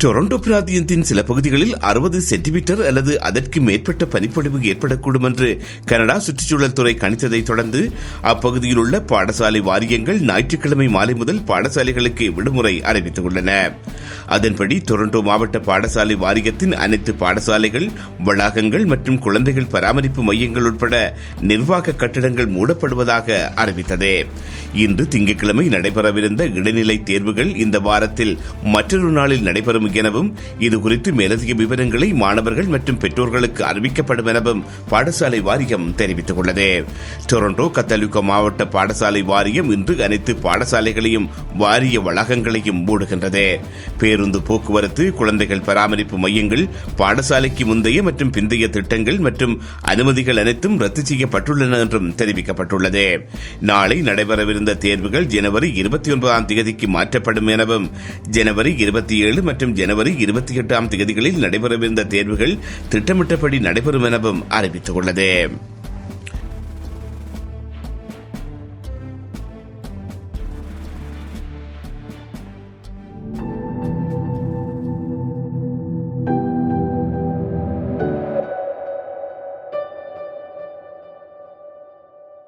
Toronto பிராந்தியத்தின் சில பகுதிகளில் 60 சென்டிமீட்டர் அல்லது அதற்கு மேற்பட்ட பனிப்பொழிவு ஏற்படக்கூடும் என்று கனடா சுற்றுச்சூழல் துறை கணித்ததைத் தொடர்ந்து அப்பகுதியில் உள்ள பாடசாலை வாரியங்கள் ஞாயிற்றுக்கிழமை மாலை முதல் பாடசாலைகளுக்கு விடுமுறை அறிவித்துள்ளன. அதன்படி டொரண்டோ மாவட்ட பாடசாலை வாரியத்தின் அனைத்து பாடசாலைகள், வளாகங்கள் மற்றும் குழந்தைகள் பராமரிப்பு மையங்கள் உட்பட நிர்வாக கட்டிடங்கள் மூடப்படுவதாக அறிவித்தது. இன்று திங்கட்கிழமை நடைபெறவிருந்த இடைநிலை தேர்வுகள் இந்த வாரத்தில் மற்றொரு நாளில் நடைபெறும் எனவும் இதுகுறித்து மேலதிக விவரங்களை மாணவர்கள் மற்றும் பெற்றோர்களுக்கு அறிவிக்கப்படும் எனவும் பாடசாலை வாரியம் தெரிவித்துள்ளது. டொரண்டோ கத்தோலிக்க மாவட்ட பாடசாலை வாரியம் இன்று அனைத்து பாடசாலைகளையும் வாரிய வளாகங்களையும் மூடுகின்றது. பேருந்து போக்குவரத்து, குழந்தைகள் பராமரிப்பு மையங்கள், பாடசாலைக்கு முந்தைய மற்றும் பிந்தைய திட்டங்கள் மற்றும் அனுமதிகள் அனைத்தும் ரத்து செய்யப்பட்டுள்ளன என்றும் தெரிவிக்கப்பட்டுள்ளது. நாளை நடைபெறவிருந்த தேர்வுகள் ஜனவரி 29ஆம் தேதிக்கு மாற்றப்படும் எனவும் ஜனவரி 27 மற்றும் ஜனவரி 28ஆம் தேதிகளில் நடைபெறவிருந்த தேர்வுகள் திட்டமிட்டபடி நடைபெறும் எனவும் அறிவித்துள்ளது.